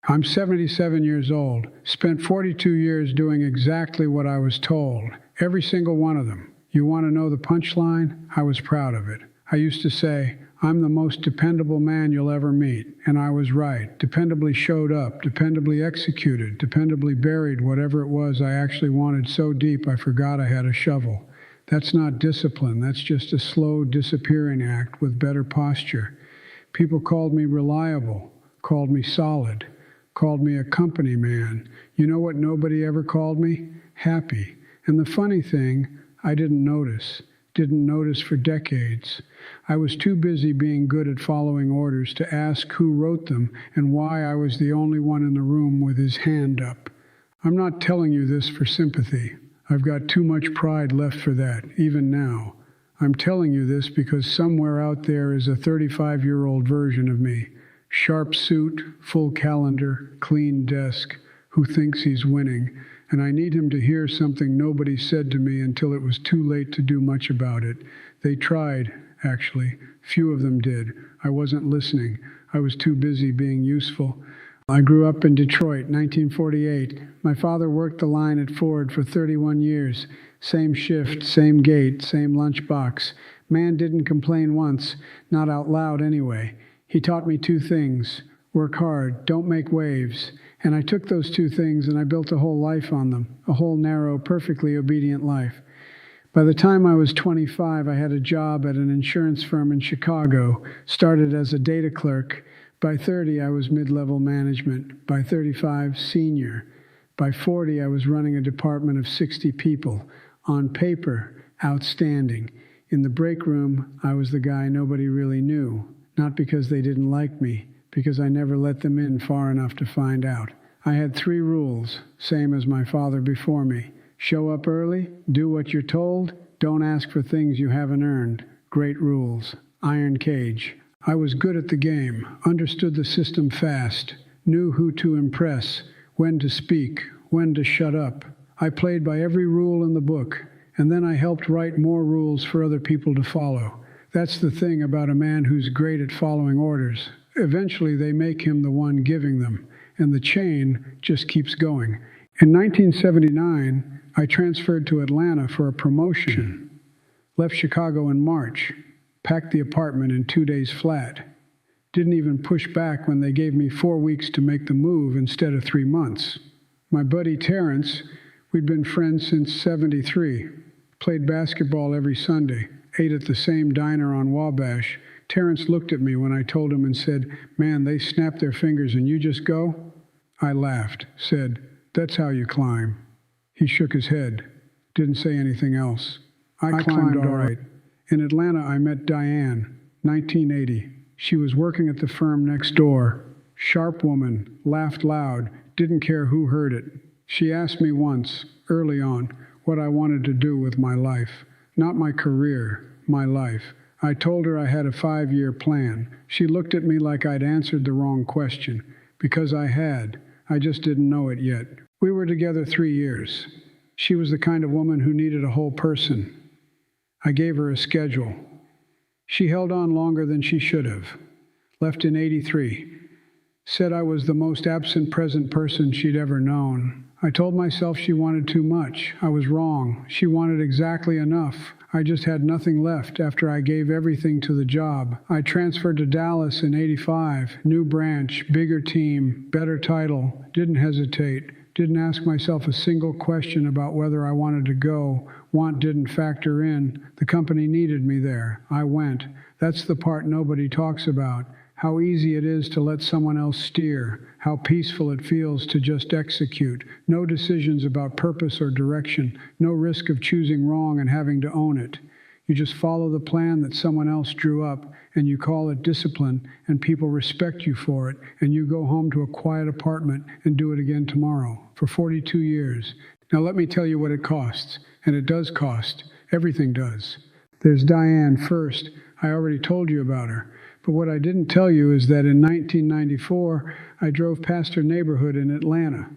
I'm 77 years old, spent 42 years doing exactly what I was told, every single one of them. You want to know the punchline? I was proud of it. I used to say, I'm the most dependable man you'll ever meet, and I was right. Dependably showed up, dependably executed, dependably buried whatever it was I actually wanted so deep I forgot I had a shovel. That's not discipline, that's just a slow disappearing act with better posture. People called me reliable, called me solid, called me a company man. You know what nobody ever called me? Happy. And the funny thing, I didn't notice for decades. I was too busy being good at following orders to ask who wrote them and why I was the only one in the room with his hand up. I'm not telling you this for sympathy. I've got too much pride left for that, even now. I'm telling you this because somewhere out there is a 35-year-old version of me. Sharp suit, full calendar, clean desk, who thinks he's winning, and I need him to hear something nobody said to me until it was too late to do much about it. They tried, actually. Few of them did. I wasn't listening. I was too busy being useful. I grew up in Detroit, 1948. My father worked the line at Ford for 31 years. Same shift, same gate, same lunchbox. Man didn't complain once, not out loud anyway. He taught me two things. Work hard, don't make waves. And I took those two things and I built a whole life on them, a whole narrow, perfectly obedient life. By the time I was 25, I had a job at an insurance firm in Chicago, started as a data clerk. By 30, I was mid-level management. By 35, senior. By 40, I was running a department of 60 people. On paper, outstanding. In the break room, I was the guy nobody really knew. Not because they didn't like me, because I never let them in far enough to find out. I had 3 rules, same as my father before me. Show up early, do what you're told, don't ask for things you haven't earned. Great rules. Iron cage. I was good at the game, understood the system fast, knew who to impress, when to speak, when to shut up. I played by every rule in the book, and then I helped write more rules for other people to follow. That's the thing about a man who's great at following orders. Eventually, they make him the one giving them, and the chain just keeps going. In 1979, I transferred to Atlanta for a promotion, left Chicago in March, packed the apartment in 2 days flat. Didn't even push back when they gave me 4 weeks to make the move instead of 3 months. My buddy Terrence, we'd been friends since '73, played basketball every Sunday, ate at the same diner on Wabash. Terrence looked at me when I told him and said, "Man, they snap their fingers and you just go?" I laughed, said, "That's how you climb." He shook his head, didn't say anything else. I climbed all right. In Atlanta, I met Diane, 1980. She was working at the firm next door. Sharp woman, laughed loud, didn't care who heard it. She asked me once, early on, what I wanted to do with my life. Not my career, my life. I told her I had a 5-year plan. She looked at me like I'd answered the wrong question, because I had. I just didn't know it yet. We were together 3 years. She was the kind of woman who needed a whole person. I gave her a schedule. She held on longer than she should have. Left in '83. Said I was the most absent present person she'd ever known. I told myself she wanted too much. I was wrong. She wanted exactly enough. I just had nothing left after I gave everything to the job. I transferred to Dallas in '85. New branch, bigger team, better title. Didn't hesitate. Didn't ask myself a single question about whether I wanted to go. Want didn't factor in. The company needed me there. I went. That's the part nobody talks about. How easy it is to let someone else steer. How peaceful it feels to just execute. No decisions about purpose or direction. No risk of choosing wrong and having to own it. You just follow the plan that someone else drew up, and you call it discipline, and people respect you for it, and you go home to a quiet apartment and do it again tomorrow, for 42 years. Now let me tell you what it costs, and it does cost. Everything does. There's Diane first. I already told you about her. But what I didn't tell you is that in 1994, I drove past her neighborhood in Atlanta.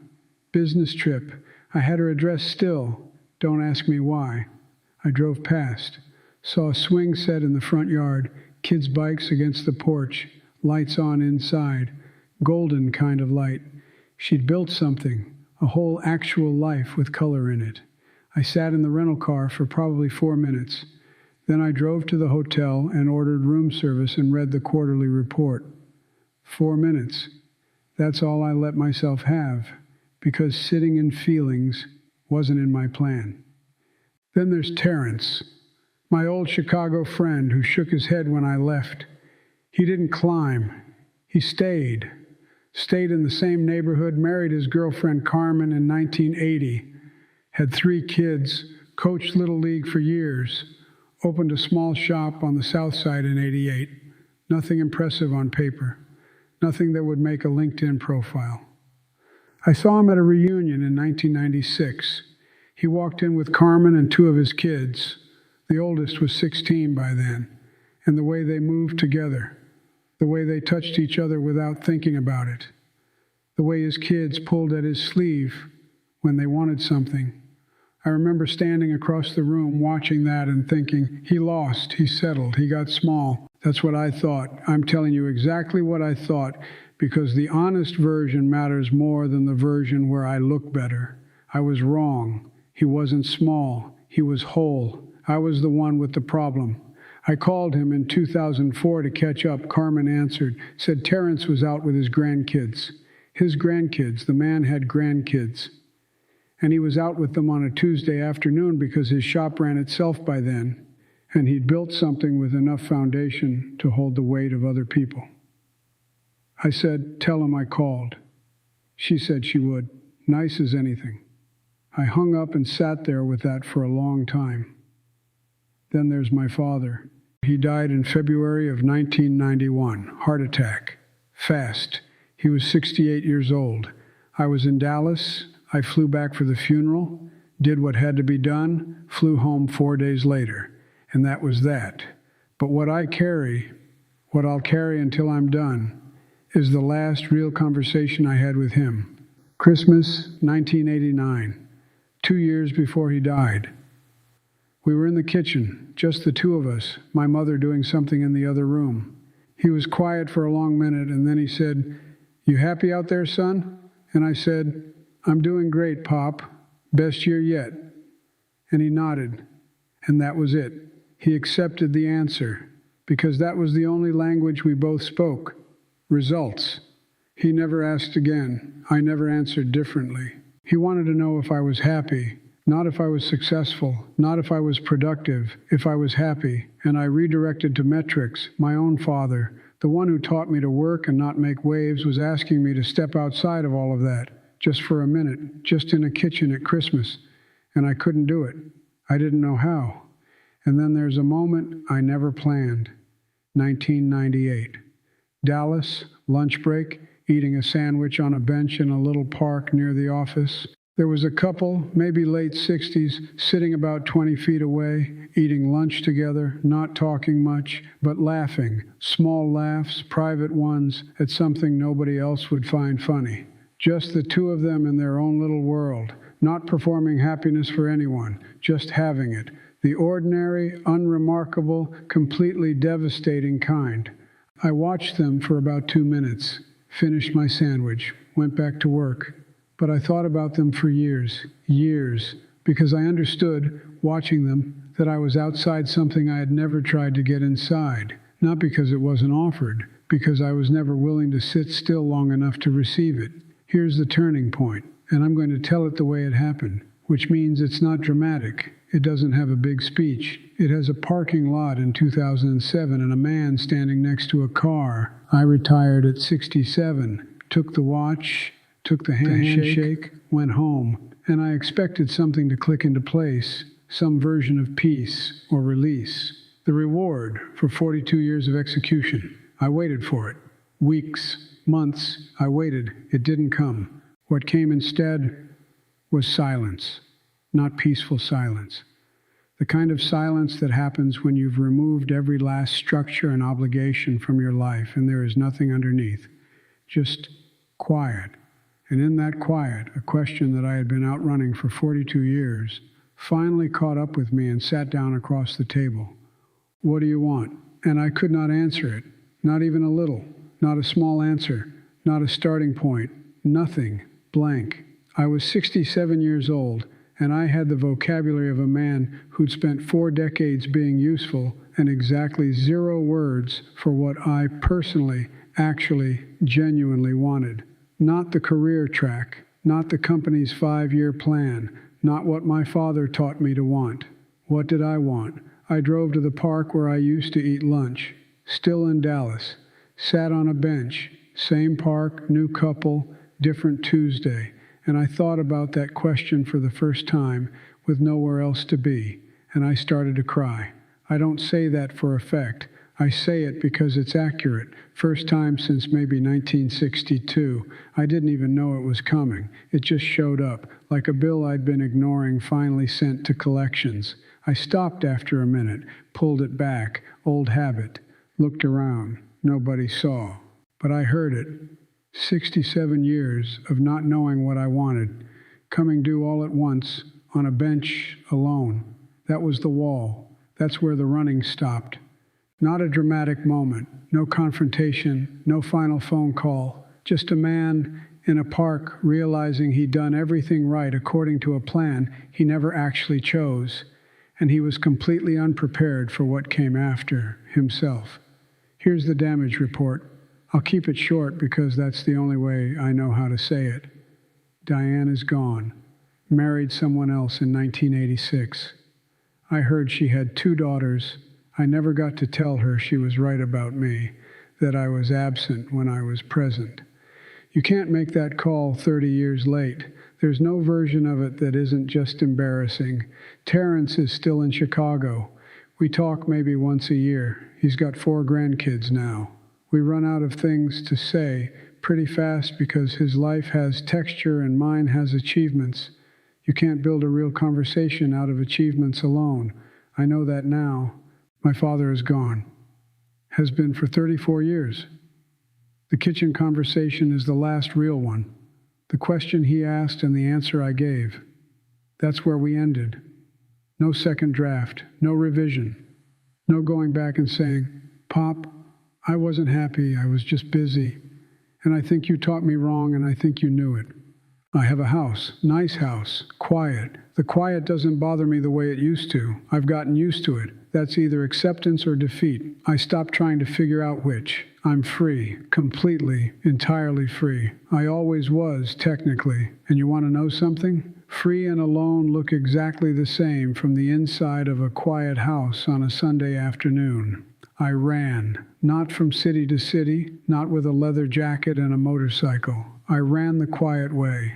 Business trip. I had her address still. Don't ask me why. I drove past. Saw a swing set in the front yard, kids' bikes against the porch, lights on inside, golden kind of light. She'd built something, a whole actual life with color in it. I sat in the rental car for probably 4 minutes. Then I drove to the hotel and ordered room service and read the quarterly report. 4 minutes. That's all I let myself have, because sitting in feelings wasn't in my plan. Then there's Terrence, my old Chicago friend who shook his head when I left. He didn't climb. He stayed in the same neighborhood, married his girlfriend Carmen in 1980, had 3 kids, coached Little League for years, opened a small shop on the South Side in '88. Nothing impressive on paper, nothing that would make a LinkedIn profile. I saw him at a reunion in 1996. He walked in with Carmen and 2 of his kids. The oldest was 16 by then, and the way they moved together, the way they touched each other without thinking about it, the way his kids pulled at his sleeve when they wanted something. I remember standing across the room watching that and thinking, he lost, he settled, he got small. That's what I thought. I'm telling you exactly what I thought, because the honest version matters more than the version where I look better. I was wrong. He wasn't small. He was whole. I was the one with the problem. I called him in 2004 to catch up. Carmen answered, said Terrence was out with his grandkids. His grandkids, the man had grandkids. And he was out with them on a Tuesday afternoon because his shop ran itself by then, and he'd built something with enough foundation to hold the weight of other people. I said, tell him I called. She said she would. Nice as anything. I hung up and sat there with that for a long time. Then there's my father. He died in February of 1991, heart attack, fast. He was 68 years old. I was in Dallas. I flew back for the funeral, did what had to be done, flew home 4 days later, and that was that. But what I'll carry until I'm done, is the last real conversation I had with him. Christmas 1989, 2 years before he died. We were in the kitchen, just the 2 of us, my mother doing something in the other room. He was quiet for a long minute, and then he said, "You happy out there, son?" And I said, "I'm doing great, Pop. Best year yet." And he nodded, and that was it. He accepted the answer, because that was the only language we both spoke. Results. He never asked again. I never answered differently. He wanted to know if I was happy, not if I was successful, not if I was productive, if I was happy. And I redirected to metrics. My own father, the one who taught me to work and not make waves, was asking me to step outside of all of that, just for a minute, just in a kitchen at Christmas. And I couldn't do it. I didn't know how. And then there's a moment I never planned. 1998. Dallas, lunch break, eating a sandwich on a bench in a little park near the office. There was a couple, maybe late 60s, sitting about 20 feet away, eating lunch together, not talking much, but laughing, small laughs, private ones, at something nobody else would find funny. Just the 2 of them in their own little world, not performing happiness for anyone, just having it. The ordinary, unremarkable, completely devastating kind. I watched them for about 2 minutes, finished my sandwich, went back to work. But I thought about them for years, because I understood, watching them, that I was outside something I had never tried to get inside. Not because it wasn't offered, because I was never willing to sit still long enough to receive it. Here's the turning point, and I'm going to tell it the way it happened, which means it's not dramatic. It doesn't have a big speech. It has a parking lot in 2007 and a man standing next to a car. I retired at 67, took the watch, took the handshake, went home, and I expected something to click into place, some version of peace or release. The reward for 42 years of execution. I waited for it. Weeks, months, I waited. It didn't come. What came instead was silence, not peaceful silence. The kind of silence that happens when you've removed every last structure and obligation from your life and there is nothing underneath. Just quiet. And in that quiet, a question that I had been outrunning for 42 years finally caught up with me and sat down across the table. What do you want? And I could not answer it, not even a little, not a small answer, not a starting point, nothing. blank. I was 67 years old, and I had the vocabulary of a man who'd spent 4 decades being useful and exactly 0 words for what I personally, actually, genuinely wanted. Not the career track, not the company's 5-year plan, not what my father taught me to want. What did I want? I drove to the park where I used to eat lunch, still in Dallas, sat on a bench, same park, new couple, different Tuesday, and I thought about that question for the first time with nowhere else to be, and I started to cry. I don't say that for effect. I say it because it's accurate. First time since maybe 1962. I didn't even know it was coming. It just showed up, like a bill I'd been ignoring finally sent to collections. I stopped after a minute, pulled it back, old habit, looked around. Nobody saw. But I heard it. 67 years of not knowing what I wanted, coming due all at once, on a bench, alone. That was the wall. That's where the running stopped. Not a dramatic moment, no confrontation, no final phone call, just a man in a park realizing he'd done everything right according to a plan he never actually chose, and he was completely unprepared for what came after himself. Here's the damage report. I'll keep it short because that's the only way I know how to say it. Diane is gone, married someone else in 1986. I heard she had 2 daughters. I never got to tell her she was right about me, that I was absent when I was present. You can't make that call 30 years late. There's no version of it that isn't just embarrassing. Terrence is still in Chicago. We talk maybe once a year. He's got 4 grandkids now. We run out of things to say pretty fast because his life has texture and mine has achievements. You can't build a real conversation out of achievements alone. I know that now. My father is gone. Has been for 34 years. The kitchen conversation is the last real one. The question he asked and the answer I gave. That's where we ended. No second draft, no revision, no going back and saying, "Pop, I wasn't happy, I was just busy, and I think you taught me wrong and I think you knew it. I have a house, nice house, quiet. The quiet doesn't bother me the way it used to. I've gotten used to it. That's either acceptance or defeat. I stopped trying to figure out which. I'm free, completely, entirely free. I always was, technically. And you want to know something? Free and alone look exactly the same from the inside of a quiet house on a Sunday afternoon. I ran, not from city to city, not with a leather jacket and a motorcycle. I ran the quiet way.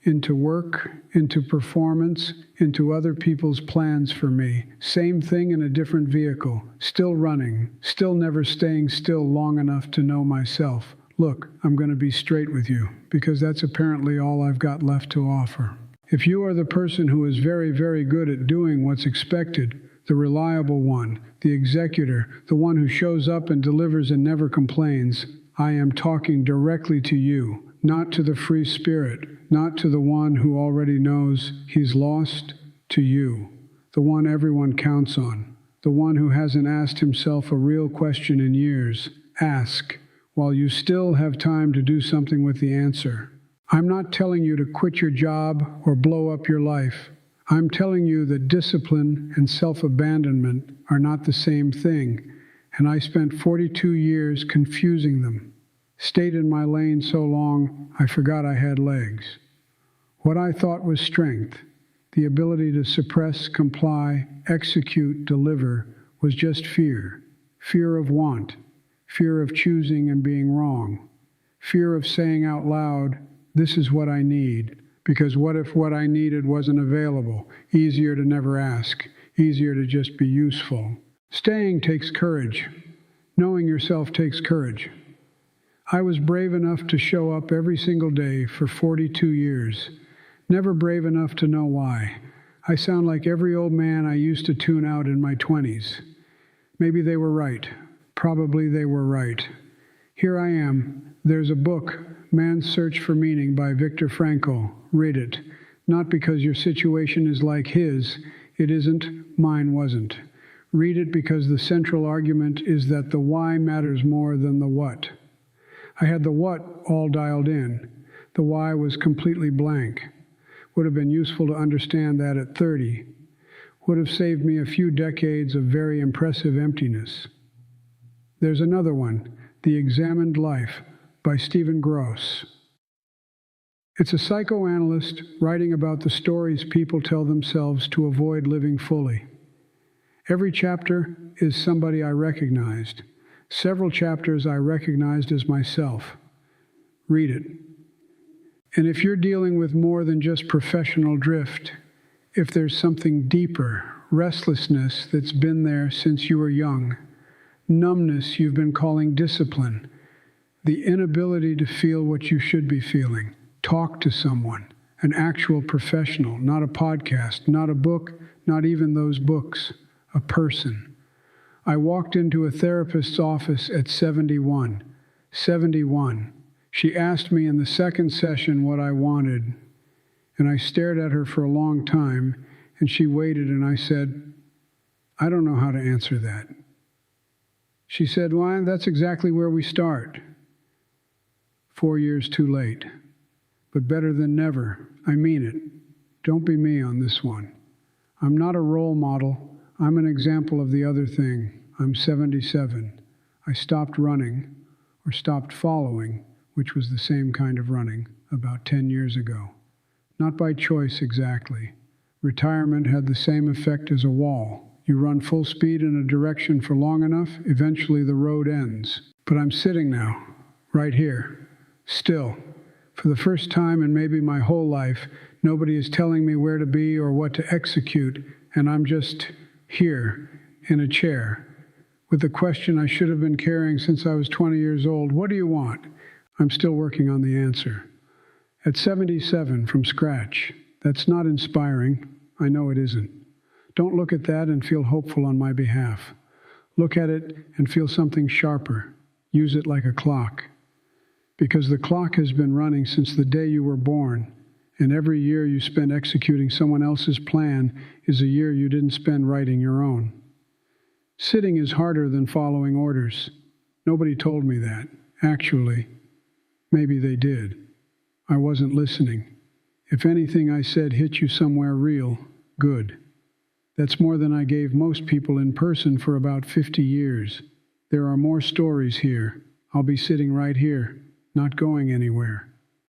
Into work, into performance, into other people's plans for me. Same thing in a different vehicle. Still running, still never staying still long enough to know myself. Look, I'm going to be straight with you, because that's apparently all I've got left to offer. If you are the person who is very, very good at doing what's expected, the reliable one, the executor, the one who shows up and delivers and never complains, I am talking directly to you. Not to the free spirit, not to the one who already knows he's lost, to you, the one everyone counts on, the one who hasn't asked himself a real question in years. Ask, while you still have time to do something with the answer. I'm not telling you to quit your job or blow up your life. I'm telling you that discipline and self-abandonment are not the same thing, and I spent 42 years confusing them. Stayed in my lane so long, I forgot I had legs. What I thought was strength, the ability to suppress, comply, execute, deliver, was just fear. Fear of want, fear of choosing and being wrong, fear of saying out loud, this is what I need, because what if what I needed wasn't available? Easier to never ask, easier to just be useful. Staying takes courage. Knowing yourself takes courage. I was brave enough to show up every single day for 42 years. Never brave enough to know why. I sound like every old man I used to tune out in my 20s. Maybe they were right. Probably they were right. Here I am. There's a book, Man's Search for Meaning by Viktor Frankl. Read it. Not because your situation is like his. It isn't. Mine wasn't. Read it because the central argument is that the why matters more than the what. I had the what all dialed in. The why was completely blank. Would have been useful to understand that at 30. Would have saved me a few decades of very impressive emptiness. There's another one, The Examined Life by Stephen Gross. It's a psychoanalyst writing about the stories people tell themselves to avoid living fully. Every chapter is somebody I recognized. Several chapters I recognized as myself. Read it. And if you're dealing with more than just professional drift, if there's something deeper, restlessness that's been there since you were young, numbness you've been calling discipline, the inability to feel what you should be feeling, talk to someone, an actual professional, not a podcast, not a book, not even those books, a person. I walked into a therapist's office at 71. 71. She asked me in the second session what I wanted, and I stared at her for a long time, and she waited, and I said, I don't know how to answer that. She said, well, that's exactly where we start. 4 years too late. But better than never. I mean it. Don't be me on this one. I'm not a role model. I'm an example of the other thing. I'm 77. I stopped running, or stopped following, which was the same kind of running, about 10 years ago. Not by choice exactly. Retirement had the same effect as a wall. You run full speed in a direction for long enough, eventually the road ends. But I'm sitting now, right here, still. For the first time in maybe my whole life, nobody is telling me where to be or what to execute, and I'm just here, in a chair, with the question I should have been carrying since I was 20 years old. What do you want? I'm still working on the answer. At 77, from scratch. That's not inspiring. I know it isn't. Don't look at that and feel hopeful on my behalf. Look at it and feel something sharper. Use it like a clock. Because the clock has been running since the day you were born, and every year you spend executing someone else's plan is a year you didn't spend writing your own. Sitting is harder than following orders. Nobody told me that. Actually, maybe they did. I wasn't listening. If anything I said hit you somewhere real, good. That's more than I gave most people in person for about 50 years. There are more stories here. I'll be sitting right here, not going anywhere.